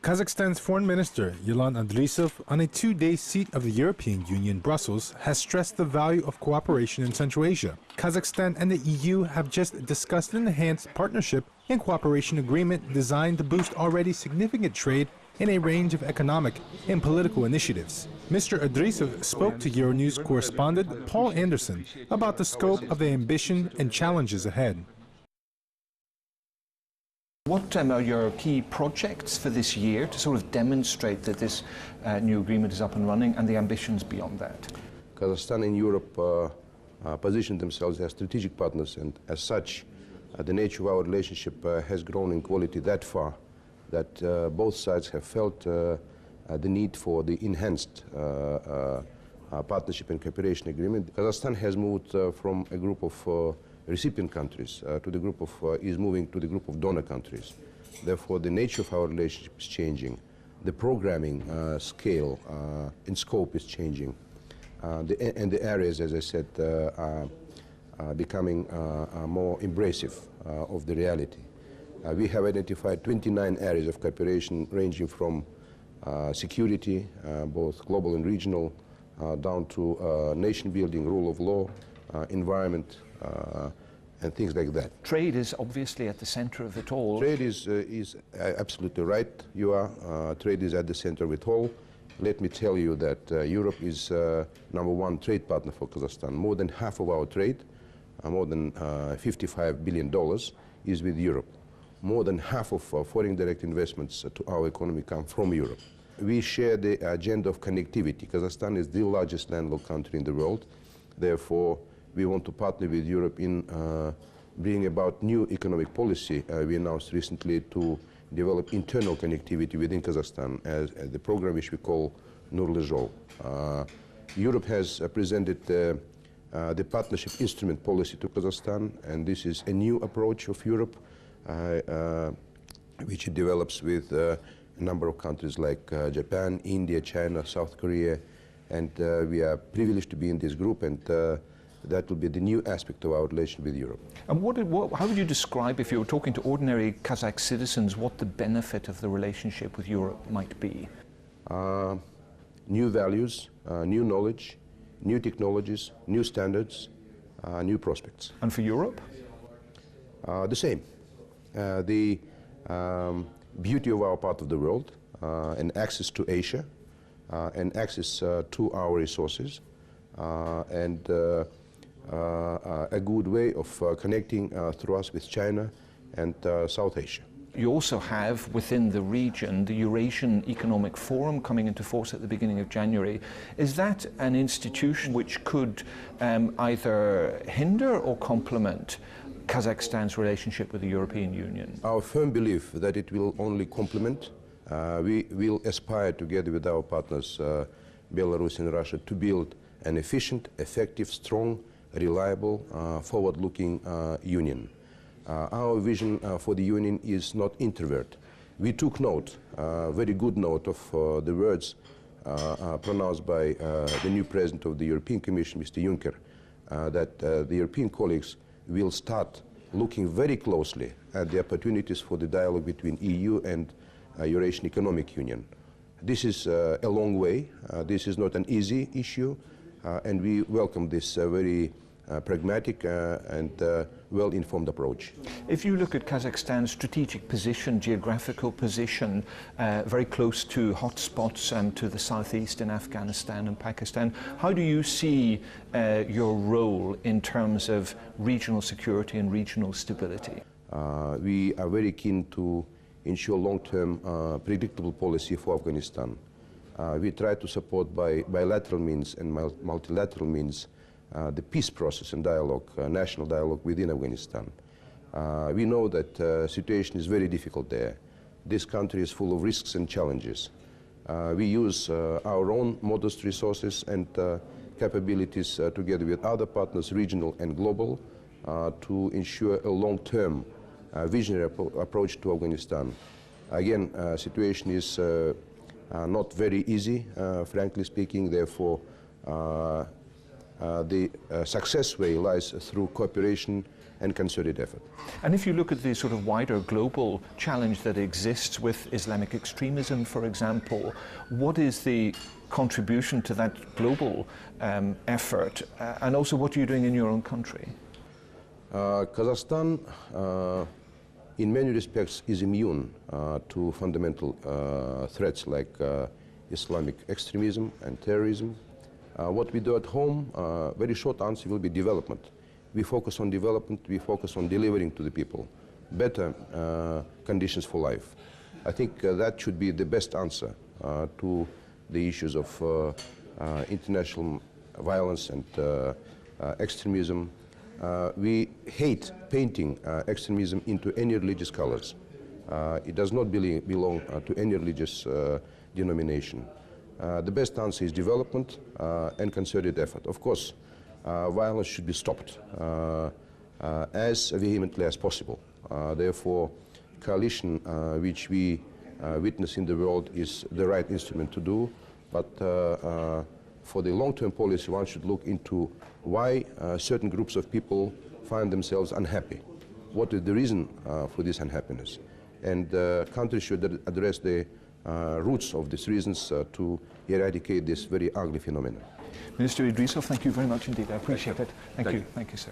Kazakhstan's Foreign Minister Erlan Idrissov, on a two-day seat of the European Union, Brussels, has stressed the value of cooperation in Central Asia. Kazakhstan and the EU have just discussed an enhanced partnership and cooperation agreement designed to boost already significant trade in a range of economic and political initiatives. Mr. Idrissov spoke to Euronews correspondent Paul Anderson about the scope of the ambition and challenges ahead. What are your key projects for this year to sort of demonstrate that this new agreement is up and running, and the ambitions beyond that? Kazakhstan and Europe position themselves as strategic partners, and as such, the nature of our relationship has grown in quality that far that both sides have felt the need for the enhanced partnership and cooperation agreement. Kazakhstan has moved from a group of recipient countries to the group of is moving to the group of donor countries. Therefore, the nature of our relationship is changing. The programming scale and scope is changing, and the areas, as I said, are becoming more embracive of the reality. We have identified 29 areas of cooperation, ranging from security, both global and regional, down to nation building, rule of law, environment, and things like that. Trade is obviously at the center of it all. Trade is absolutely right. You are. Trade is at the center of it all. Let me tell you that Europe is #1 trade partner for Kazakhstan. More than half of our trade, more than $55 billion, is with Europe. More than half of foreign direct investments to our economy come from Europe. We share the agenda of connectivity. Kazakhstan is the largest landlocked country in the world. Therefore, we want to partner with Europe in bringing about new economic policy. We announced recently to develop internal connectivity within Kazakhstan as the program which we call Nur-le-Jol. Europe has presented the partnership instrument policy to Kazakhstan, and this is a new approach of Europe which it develops with a number of countries like Japan, India, China, South Korea, and we are privileged to be in this group, and that will be the new aspect of our relation with Europe. And how would you describe, if you were talking to ordinary Kazakh citizens, what the benefit of the relationship with Europe might be? New values, new knowledge, new technologies, new standards, new prospects. And for Europe? The same. The beauty of our part of the world, and access to Asia, and access to our resources, and a good way of connecting through us with China and South Asia. You also have within the region the Eurasian Economic Forum coming into force at the beginning of January. Is that an institution which could either hinder or complement Kazakhstan's relationship with the European Union? Our firm belief that it will only complement. We will aspire together with our partners, Belarus and Russia, to build an efficient, effective, strong, reliable, forward-looking union. Our vision for the union is not introvert. We took note, very good note, of the words pronounced by the new president of the European Commission, Mr. Juncker, that the European colleagues will start looking very closely at the opportunities for the dialogue between EU and Eurasian Economic Union. This is a long way. This is not an easy issue, and we welcome this very pragmatic and well-informed approach. If you look at Kazakhstan's strategic position, geographical position, very close to hotspots to the southeast in Afghanistan and Pakistan, how do you see your role in terms of regional security and regional stability? We are very keen to ensure long-term predictable policy for Afghanistan. We try to support by bilateral means and multilateral means the peace process and dialogue, national dialogue within Afghanistan. We know that the situation is very difficult there. This country is full of risks and challenges. We use our own modest resources and capabilities together with other partners, regional and global, to ensure a long-term visionary approach to Afghanistan. Again, situation is not very easy, frankly speaking. Therefore, the success way lies through cooperation and concerted effort. And if you look at the sort of wider global challenge that exists with Islamic extremism, for example, what is the contribution to that global effort, and also what are you doing in your own country? Kazakhstan, in many respects, is immune to fundamental threats like Islamic extremism and terrorism. What we do at home, very short answer will be development. We focus on development, we focus on delivering to the people better conditions for life. I think that should be the best answer to the issues of international violence and extremism. We hate painting extremism into any religious colors. It does not belong to any religious denomination. The best answer is development and concerted effort. Of course, violence should be stopped as vehemently as possible. Therefore, coalition which we witness in the world is the right instrument to do, but for the long-term policy one should look into why certain groups of people find themselves unhappy. What is the reason for this unhappiness? And countries should address the roots of these reasons to eradicate this very ugly phenomenon. Minister Idrissov, thank you very much indeed. I appreciate it. Thank you. Thank you, sir.